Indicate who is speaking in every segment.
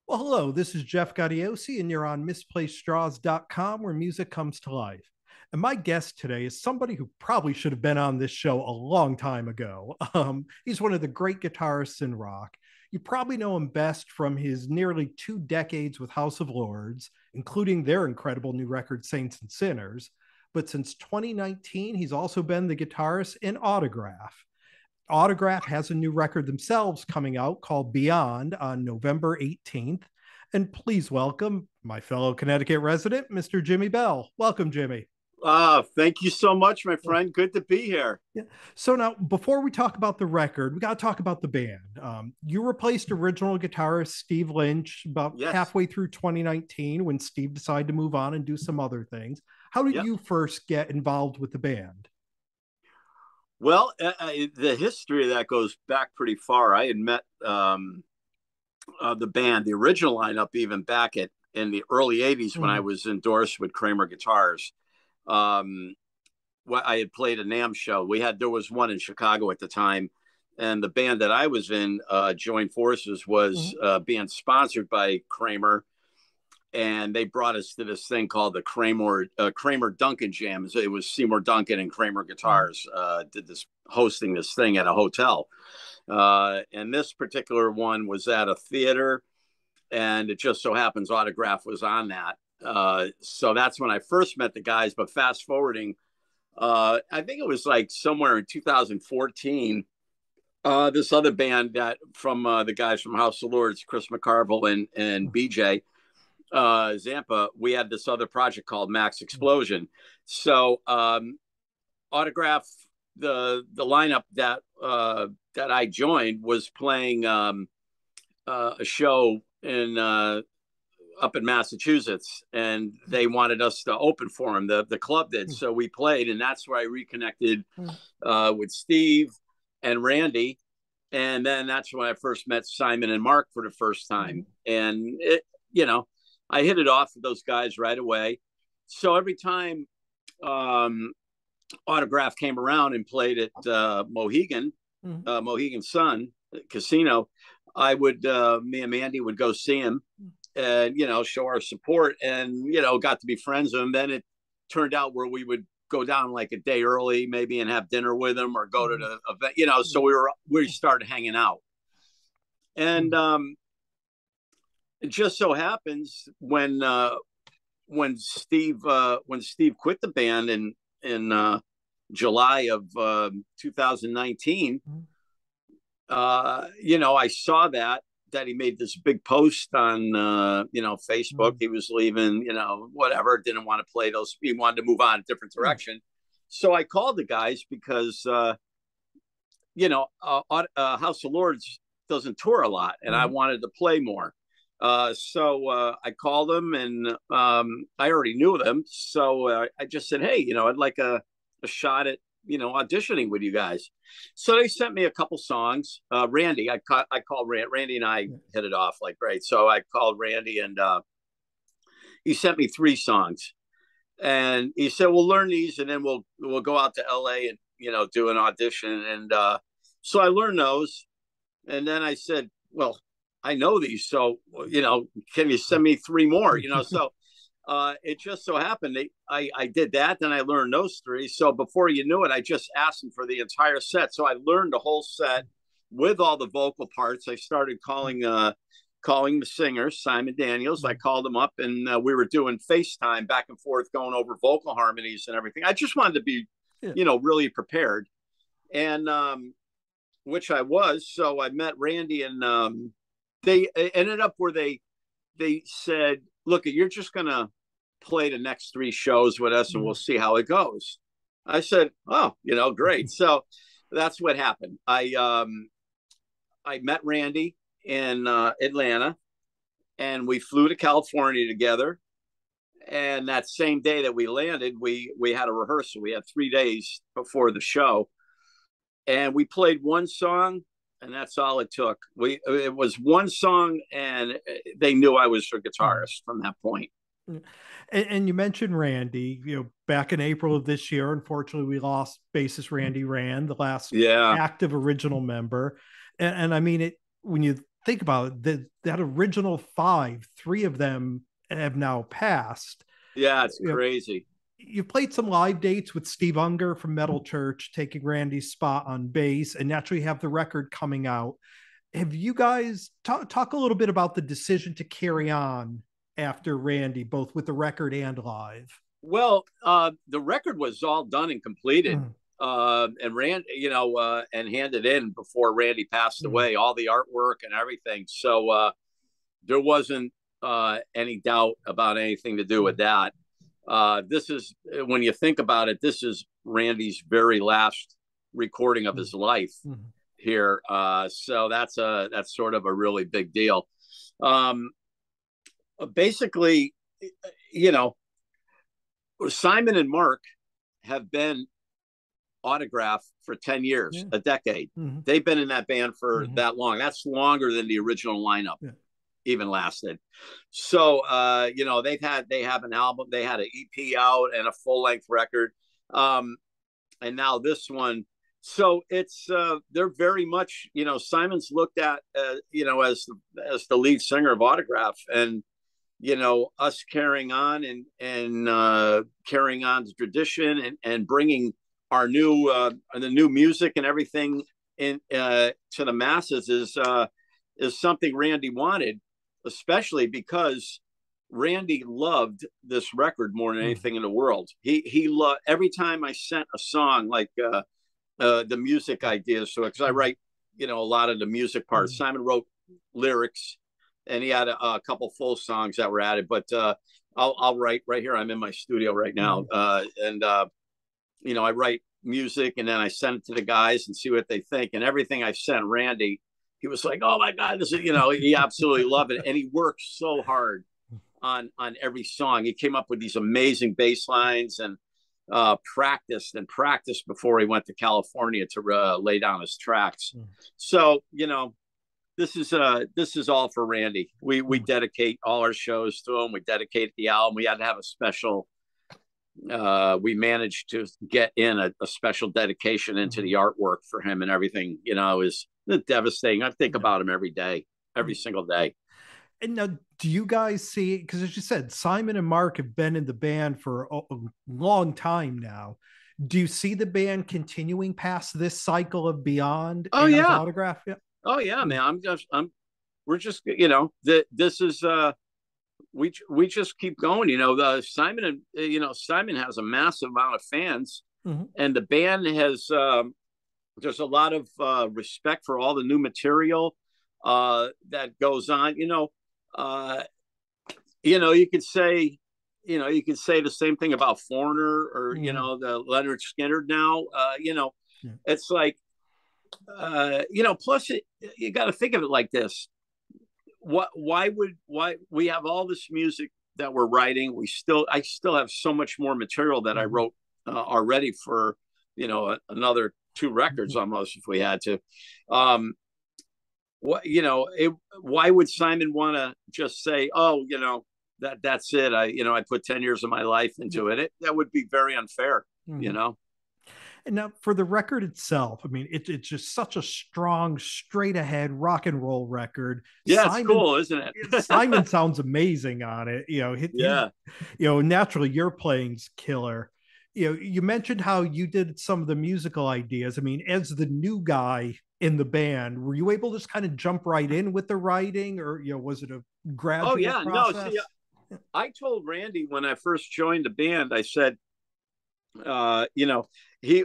Speaker 1: Well, hello, this is Jeff Gaudiosi, and you're on misplacedstraws.com where music comes to life. And my guest today is somebody who probably should have been on this show a long time ago. He's one of the great guitarists in rock. You probably know him best from his nearly 2 decades with House of Lords, including their incredible new record, Saints and Sinners. But since 2019, he's also been the guitarist in Autograph. Autograph has a new record themselves coming out called Beyond on November 18th. And please welcome my fellow Connecticut resident, Mr. Jimi Bell. Welcome, Jimmy.
Speaker 2: Thank you so much, my friend. Good to be here.
Speaker 1: Yeah. So now, before we talk about the record, we got to talk about the band. You replaced original guitarist Steve Lynch about
Speaker 2: Yes.
Speaker 1: halfway through 2019 when Steve decided to move on and do some other things. How did
Speaker 2: Yep.
Speaker 1: you first get involved with the band?
Speaker 2: Well, the history of that goes back pretty far. I had met the band, the original lineup, even back in the early '80s when I
Speaker 1: Mm.
Speaker 2: was endorsed with Kramer Guitars. Um, I had played a NAMM show. There was one in Chicago at the time, and the band that I was in joined forces was
Speaker 1: Mm.
Speaker 2: being sponsored by Kramer, and they brought us to this thing called the Kramer Duncan Jam. It was Seymour Duncan and Kramer
Speaker 1: Mm.
Speaker 2: Guitars did this hosting this thing at a hotel, and this particular one was at a theater, and it just so happens Autograph was on that. So that's when I first met the guys. But fast forwarding, I think it was like somewhere in 2014. This other band that from the guys from House of Lords, Chris McCarville and BJ Zampa, we had this other project called Max Explosion. So Autograph, the lineup that I joined was playing a show in up in Massachusetts, and they wanted us to open for them. The club did, so we played, and that's where I reconnected with Steve and Randy, and then that's when I first met Simon and Mark for the first time, and I hit it off with those guys right away. So every time Autograph came around and played at Mohegan Sun Casino, me and Mandy would go see him and, show our support and, got to be friends with him. Then it turned out where we would go down like a day early, maybe, and have dinner with him or go to the event, so we started hanging out. And it just so happens when Steve quit the band in July of 2019, I saw that he made this big post on Facebook. He was leaving, whatever, didn't want to play those. He wanted to move on a different direction. So I called the guys because House of Lords doesn't tour a lot, and I wanted to play more. So I called them, and I already knew them. So I just said, hey, I'd like a shot at, auditioning with you guys. So they sent me a couple songs. Randy, I called Randy, and I hit it off like great. So I called Randy, and he sent me 3 songs. And he said, we'll learn these, and then we'll go out to LA and, do an audition. And so I learned those. And then I said, well, I know these, so can you send me 3 more? So it just so happened I did that, then I learned those 3. So before you knew it, I just asked them for the entire set. So I learned the whole set with all the vocal parts. I started calling the singers, Simon Daniels. I called him up, and we were doing FaceTime back and forth, going over vocal harmonies and everything. I just wanted to be, really prepared, and which I was. So I met Randy, and they ended up where they said, look, you're just going to play the next 3 shows with us, and we'll see how it goes. I said, oh, great. So that's what happened. I met Randy in Atlanta, and we flew to California together. And that same day that we landed, we had a rehearsal. We had 3 days before the show, and we played one song, and that's all it took. It was one song, and they knew I was a guitarist from that point.
Speaker 1: And you mentioned Randy, back in April of this year, unfortunately, we lost bassist Randy Rand, the last
Speaker 2: Yeah.
Speaker 1: active original member. And I mean, when you think about it, that original five, three of them have now passed.
Speaker 2: Yeah, it's
Speaker 1: You know,
Speaker 2: crazy.
Speaker 1: you played some live dates with Steve Unger from Metal Church, taking Randy's spot on bass, and naturally have the record coming out. Have you guys talk a little bit about the decision to carry on after Randy, both with the record and live?
Speaker 2: Well, the record was all done and completed,
Speaker 1: Mm,
Speaker 2: and and handed in before Randy passed
Speaker 1: mm,
Speaker 2: away. All the artwork and everything. So there wasn't any doubt about anything to do with
Speaker 1: mm,
Speaker 2: that. This is, when you think about it, this is Randy's very last recording of
Speaker 1: mm,
Speaker 2: his life
Speaker 1: mm,
Speaker 2: here. So that's sort of a really big deal. Um, Basically, you know, Simon and Mark have been Autograph for 10 years,
Speaker 1: yeah.
Speaker 2: a decade.
Speaker 1: Mm,
Speaker 2: They've been in that band for
Speaker 1: mm,
Speaker 2: that long. That's longer than the original lineup
Speaker 1: yeah.
Speaker 2: even lasted. So they have an album, they had an EP out and a full length record. And now this one. So it's they're very much, Simon's looked at as the lead singer of Autograph, and us carrying on and carrying on the tradition and bringing our new the new music and everything in to the masses is something Randy wanted, especially because Randy loved this record more than
Speaker 1: Mm,
Speaker 2: anything in the world. He loved every time I sent a song, like the music ideas to it, because I
Speaker 1: mm,
Speaker 2: write a lot of the music parts.
Speaker 1: mm,
Speaker 2: Simon wrote lyrics, and he had a couple full songs that were added. But I'll write right here. I'm in my studio right now,
Speaker 1: mm,
Speaker 2: and I write music, and then I send it to the guys and see what they think. And everything I sent Randy, he was like, "Oh my God, this is," he absolutely loved it, and he worked so hard on every song. He came up with these amazing bass lines and practiced and practiced before he went to California to lay down his tracks.
Speaker 1: mm,
Speaker 2: So this is all for Randy. We
Speaker 1: mm.
Speaker 2: dedicate all our shows to him. We dedicate the album. We had to have a special. We managed to get in a special dedication into the artwork for him and everything. It was devastating. I think about him every day, every single day.
Speaker 1: And now, do you guys see? Because as you said, Simon and Mark have been in the band for a long time now. Do you see the band continuing past this cycle of Beyond
Speaker 2: Oh
Speaker 1: and
Speaker 2: yeah,
Speaker 1: Autograph? Yeah.
Speaker 2: oh yeah,
Speaker 1: Mm,
Speaker 2: man. We're just this is we just keep going. The Simon and Simon has a massive amount of fans,
Speaker 1: mhm,
Speaker 2: and the band has there's a lot of respect for all the new material that goes on. Uh, you could say, the same thing about Foreigner or
Speaker 1: mhm,
Speaker 2: the Leonard Skinner now.
Speaker 1: yeah,
Speaker 2: It's like plus you got to think of it like this. Why we have all this music that we're writing? I still have so much more material that I
Speaker 1: mhm,
Speaker 2: wrote already for another two records
Speaker 1: mhm,
Speaker 2: almost if we had to. Um, why would Simon want to just say, oh, that's it? I put 10 years of my life
Speaker 1: yeah,
Speaker 2: into it. That would be very unfair, you
Speaker 1: mhm.
Speaker 2: know?
Speaker 1: And now for the record itself, I mean, it's just such a strong, straight ahead rock and roll record.
Speaker 2: Yeah, it's
Speaker 1: Simon
Speaker 2: cool, isn't it?
Speaker 1: Simon sounds amazing on it. He's,
Speaker 2: Yeah.
Speaker 1: naturally your playing's killer. You mentioned how you did some of the musical ideas. I mean, as the new guy in the band, were you able to just kind of jump right in with the writing, or was it a
Speaker 2: Oh,
Speaker 1: gradual
Speaker 2: yeah. No, see,
Speaker 1: process?
Speaker 2: I told Randy when I first joined the band, I said, uh, you know, they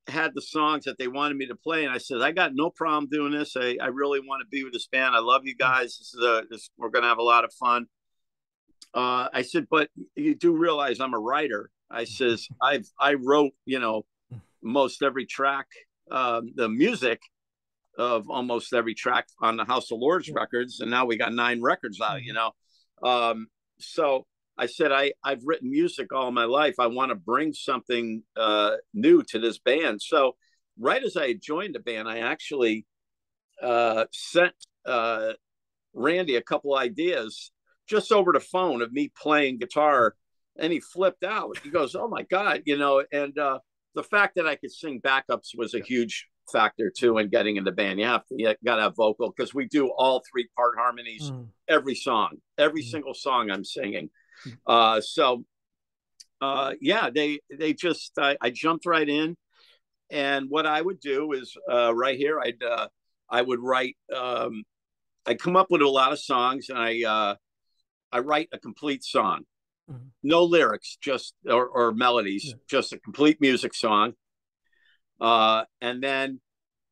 Speaker 2: had the songs that they wanted me to play, and I said, I got no problem doing this. I really want to be with this band. I love you guys. We're gonna have a lot of fun. I said, but you do realize I'm a writer. I says I wrote most every track, the music of almost every track on the House of Lords
Speaker 1: Yeah.
Speaker 2: records, and now we got 9 records out.
Speaker 1: Mhm.
Speaker 2: So I said I've written music all my life. I want to bring something new to this band. So right as I joined the band, I actually sent Randy a couple ideas just over the phone of me playing guitar, and he flipped out. He goes, "Oh my God!" And the fact that I could sing backups was a
Speaker 1: Yeah.
Speaker 2: huge factor too in getting in the band. You got to have vocal, because we do all 3-part harmonies every song, every single song I'm singing. Yeah, they just I jumped right in, and what I would do is right here I would write. I come up with a lot of songs, and I write a complete song, no lyrics, just or melodies, just a complete music song. And then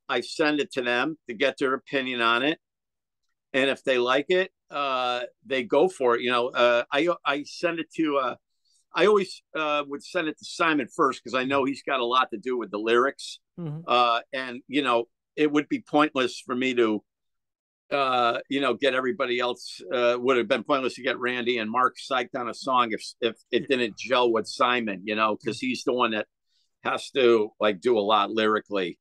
Speaker 2: I send it to them to get their opinion on it. And if they like it, they go for it. I send it to, I always would send it to Simon first, because I know he's got a lot to do with the lyrics. And, it would be pointless for me to, get everybody else, would have been pointless to get Randy and Mark psyched on a song if it didn't gel with Simon, because he's the one that has to do a lot lyrically.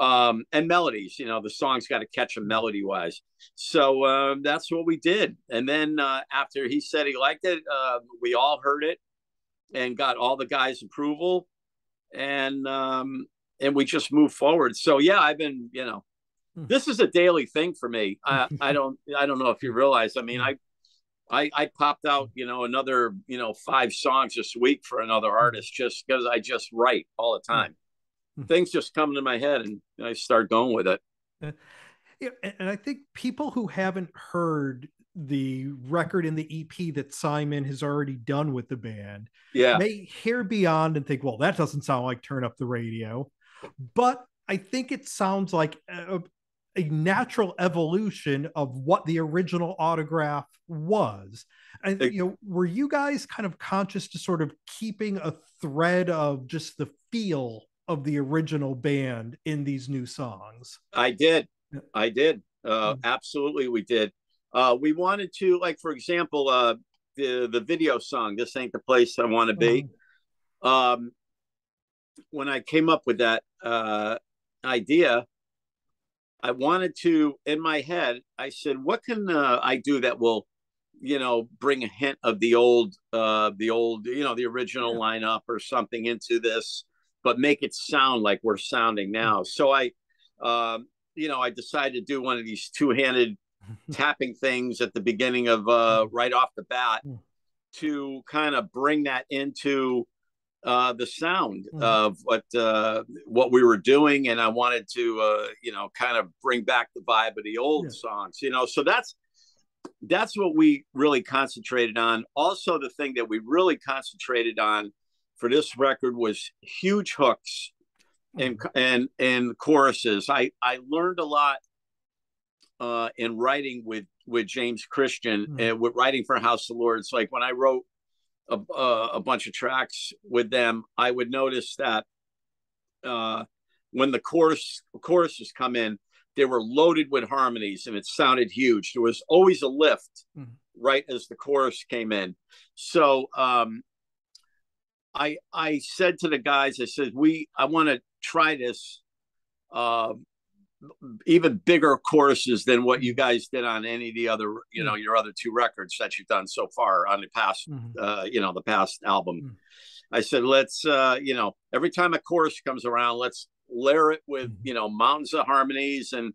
Speaker 2: And melodies, the song's got to catch them melody wise. So that's what we did. And then after he said he liked it, we all heard it and got all the guys' approval, and we just moved forward. So yeah, I've been, this is a daily thing for me. I don't know if you realize. I mean, I popped out, another, 5 songs this week for another artist, just because I just write all the time. Things just come to my head, and I start going with it.
Speaker 1: Yeah, and I think people who haven't heard the record and the EP that Simon has already done with the band, may hear Beyond and think, well, that doesn't sound like Turn Up the Radio. But I think it sounds like a natural evolution of what the original Autograph was. And were you guys kind of conscious to sort of keeping a thread of just the feel of the original band in these new songs?
Speaker 2: I did. Absolutely, we did. We wanted to, for example, the video song, This Ain't the Place I Want to Be. When I came up with that idea, I wanted to, in my head, I said, what can I do that will, bring a hint of the old, the original lineup or something into this, but make it sound like we're sounding now. So I decided to do one of these 2-handed tapping things at the beginning of right off the bat, to kind of bring that into the sound of what we were doing. And I wanted to kind of bring back the vibe of the old songs, so that's what we really concentrated on. Also, the thing that we really concentrated on for this record was huge hooks and choruses. I learned a lot in writing with James Christian and with writing for House of Lords. Like when I wrote a bunch of tracks with them, I would notice that when the choruses come in, they were loaded with harmonies and it sounded huge. There was always a lift right as the chorus came in. So I said to the guys, I said, I want to try this even bigger choruses than what you guys did on any of the other, your other 2 records that you've done so far on the past, the past album. I said, let's, every time a chorus comes around, let's layer it with, mountains of harmonies, and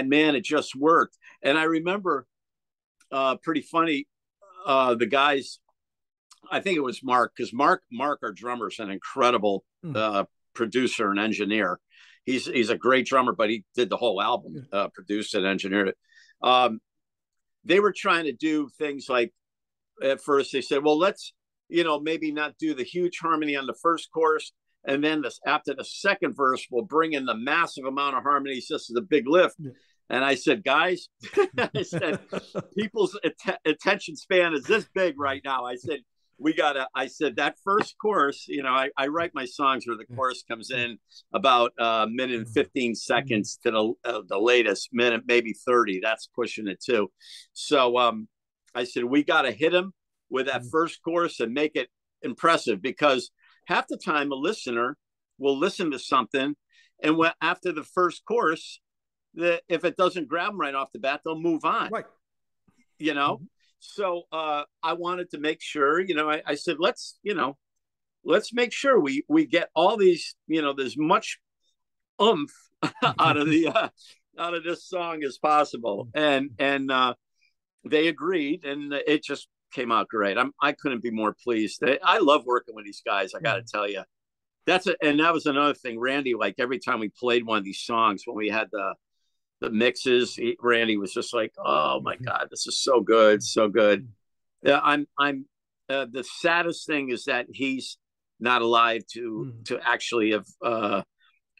Speaker 2: man, it just worked. And I remember pretty funny, the guys, I think it was Mark, because Mark, our drummer, is an incredible producer and engineer. He's a great drummer, but he did the whole album, produced and engineered it. They were trying to do things like, at first they said, well, let's, maybe not do the huge harmony on the first chorus, and then after the second verse, we'll bring in the massive amount of harmonies. This is a big lift. And I said, guys, I said, people's attention span is this big right now. I said, I said that first chorus, I write my songs where the chorus comes in about a minute and 15 seconds to the latest minute, maybe 30. That's pushing it too. So I said, we got to hit them with that first chorus and make it impressive, because half the time a listener will listen to something, and after the first chorus, if it doesn't grab them right off the bat, they'll move on. Right. So I wanted to make sure, I said, let's make sure we get all these, there's much oomph out of the out of this song as possible. And they agreed, and it just came out great. I couldn't be more pleased. I love working with these guys. I got to tell you, and that was another thing. Randy, like every time we played one of these songs, when we had the mixes, Randy was just like, "Oh my God, this is so good, so good." Yeah, I'm. The saddest thing is that he's not alive to actually have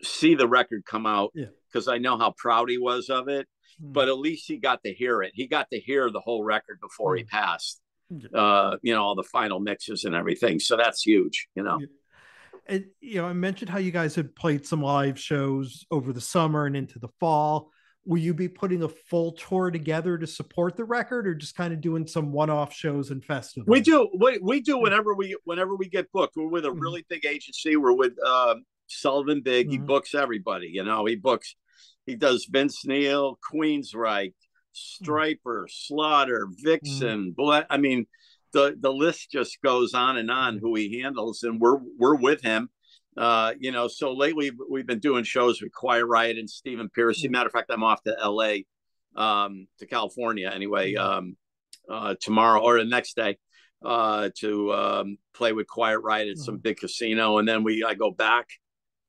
Speaker 2: see the record come out, because I know how proud he was of it. But at least he got to hear it. He got to hear the whole record before he passed. All the final mixes and everything. So that's huge.
Speaker 1: And I mentioned how you guys had played some live shows over the summer and into the fall. Will you be putting a full tour together to support the record, or just kind of doing some one-off shows and festivals?
Speaker 2: We do whenever we get booked. We're with a really big agency. We're with Sullivan Big. He books everybody. He does Vince Neil, Queensryche, Stryper, Slaughter, Vixen. I mean, the list just goes on and on who he handles, and we're with him. So lately we've been doing shows with Quiet Riot and Stephen Pearcy. Matter of fact, I'm off to LA, to California anyway, tomorrow or the next day, to play with Quiet Riot at some big casino. And then I go back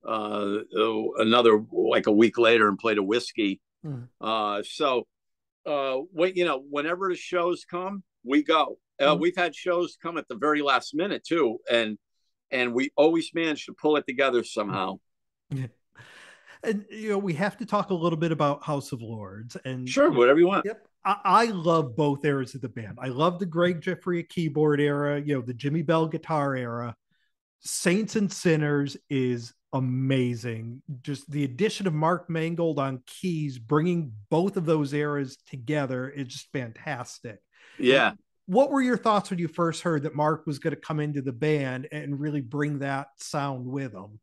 Speaker 2: another, like a week later, and play the Whiskey. Whenever the shows come, we go. We've had shows come at the very last minute too, and we always manage to pull it together somehow.
Speaker 1: And we have to talk a little bit about House of Lords. And
Speaker 2: sure, whatever you want.
Speaker 1: Yep, I love both eras of the band. I love the Greg Giffords keyboard era, the Jimi Bell guitar era. Saints and Sinners is amazing. Just the addition of Mark Mangold on keys, bringing both of those eras together, is just fantastic.
Speaker 2: Yeah.
Speaker 1: What were your thoughts when you first heard that Mark was going to come into the band and really bring that sound with him?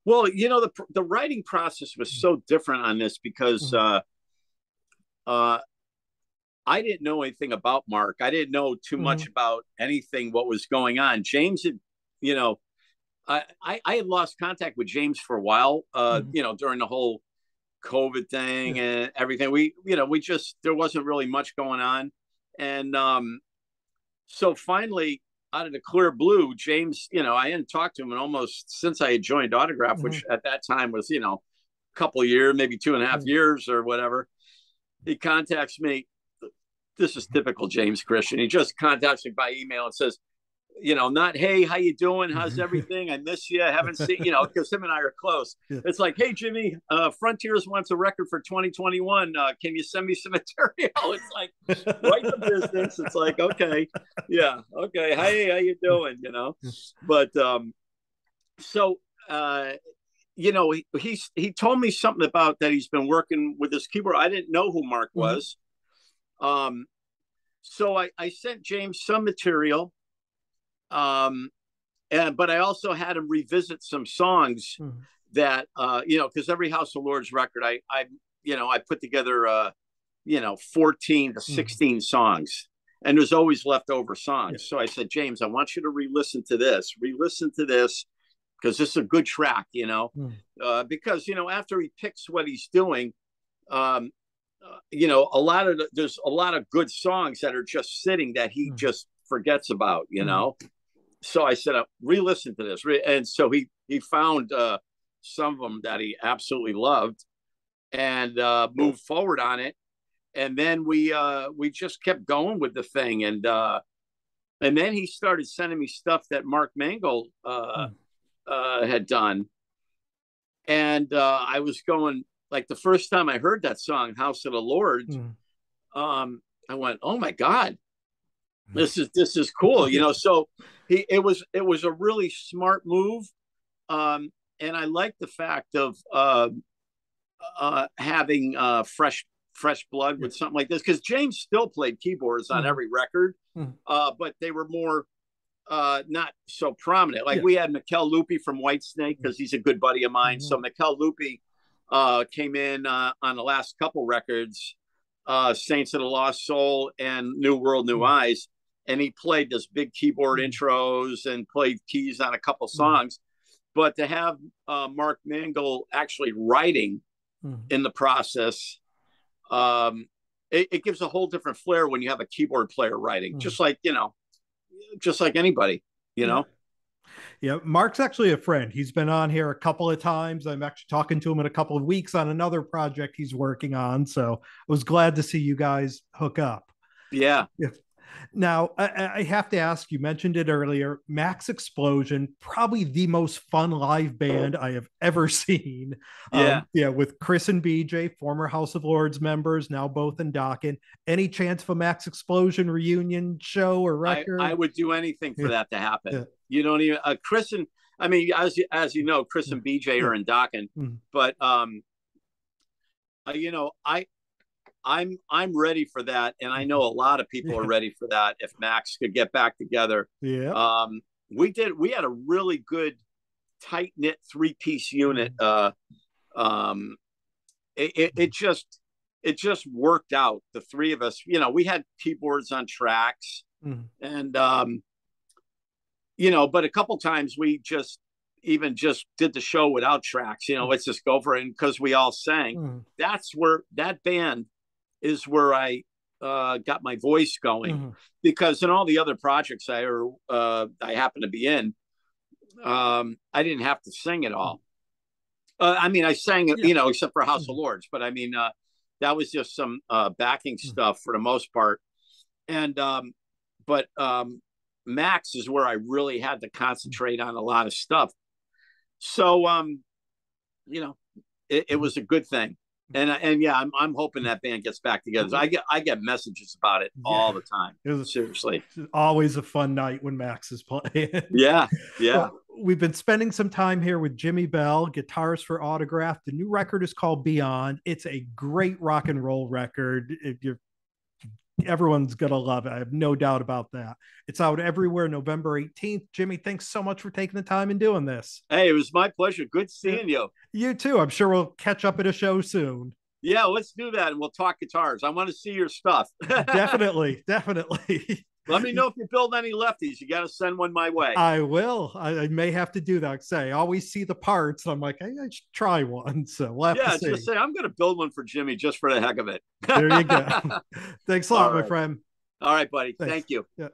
Speaker 2: Well, the writing process was so different on this because I didn't know anything about Mark. I didn't know too much about anything, what was going on. James had, I had lost contact with James for a while, during the whole COVID thing and everything. There wasn't really much going on. And so finally, out of the clear blue, James, I hadn't talked to him in almost since I had joined Autograph, which at that time was, a couple of years, maybe 2.5 years or whatever. He contacts me. This is typical James Christian. He just contacts me by email and says, not, hey, how you doing? How's everything? I miss you. I haven't seen, because him and I are close. It's like, hey, Jimmy, Frontiers wants a record for 2021. Can you send me some material? It's like, right to business. It's like, okay. Yeah. Okay. Hey, how you doing? But, he told me something about that he's been working with this keyboard. I didn't know who Mark was. So I sent James some material. But I also had him revisit some songs that, because every House of Lords record, I put together, 14 to 16 songs, and there's always leftover songs. So I said, James, I want you to re-listen to this, because this is a good track, because, after he picks what he's doing, there's a lot of good songs that are just sitting that he just forgets about, So I said, re-listen to this. And so he found some of them that he absolutely loved and moved forward on it. And then we just kept going with the thing. And then he started sending me stuff that Mark Mangold had done. And I was going, like, the first time I heard that song, House of the Lords, I went, oh my God, this is cool. So it was a really smart move. And I like the fact of having fresh blood with something like this, because James still played keyboards on every record, but they were more not so prominent. Like we had Mikel Lupi from Whitesnake, because he's a good buddy of mine. So Mikel Lupi came in on the last couple records, Saints of the Lost Soul and New World, New Eyes. And he played this big keyboard intros and played keys on a couple songs. but to have Mark Mangle actually writing in the process, it gives a whole different flair when you have a keyboard player writing, just like, just like anybody, you know?
Speaker 1: Yeah, Mark's actually a friend. He's been on here a couple of times. I'm actually talking to him in a couple of weeks on another project he's working on. So I was glad to see you guys hook up.
Speaker 2: Yeah.
Speaker 1: Now, I have to ask, you mentioned it earlier, Max Explosion, probably the most fun live band I have ever seen.
Speaker 2: Yeah.
Speaker 1: Yeah, with Chris and BJ, former House of Lords members, now both in Dokken. Any chance of a Max Explosion reunion show or record?
Speaker 2: I would do anything for that to happen.
Speaker 1: Yeah.
Speaker 2: You don't even, Chris and, I mean, as you know, Chris and BJ are in Dokken, but, you know, I'm ready for that, and I know a lot of people are ready for that. If Max could get back together, we had a really good, tight knit 3-piece unit. It just worked out. The three of us, you know, we had keyboards on tracks, and you know, but a couple times we just did the show without tracks. You know, let's just go for it, because we all sang. That's where that band is where I got my voice going, because in all the other projects I happen to be in, I didn't have to sing at all. I mean, I sang, you know, except for House of Lords, but I mean, that was just some backing stuff for the most part. And but Max is where I really had to concentrate on a lot of stuff. So you know, it was a good thing. And yeah, I'm hoping that band gets back together. So I get messages about it all the time. Seriously,
Speaker 1: always a fun night when Max is playing.
Speaker 2: Yeah.
Speaker 1: Well, we've been spending some time here with Jimi Bell, guitarist for Autograph. The new record is called Beyond. It's a great rock and roll record. Everyone's gonna love it. I have no doubt about that. It's out everywhere November 18th. Jimi, thanks so much for taking the time and doing this.
Speaker 2: Hey, it was my pleasure. Good seeing you.
Speaker 1: You too. I'm sure we'll catch up at a show soon.
Speaker 2: Yeah, let's do that, and we'll talk guitars. I want to see your stuff.
Speaker 1: Definitely.
Speaker 2: Let me know if you build any lefties. You got to send one my way.
Speaker 1: I will. I may have to do that. Say, I always see the parts. I'm like, hey, I should try one. So we'll have to see.
Speaker 2: Just say, I'm going to build one for Jimi just for the heck of it.
Speaker 1: There you go. Thanks a lot, my friend.
Speaker 2: All right, buddy. Thanks. Thank you.
Speaker 1: Yeah.
Speaker 2: Take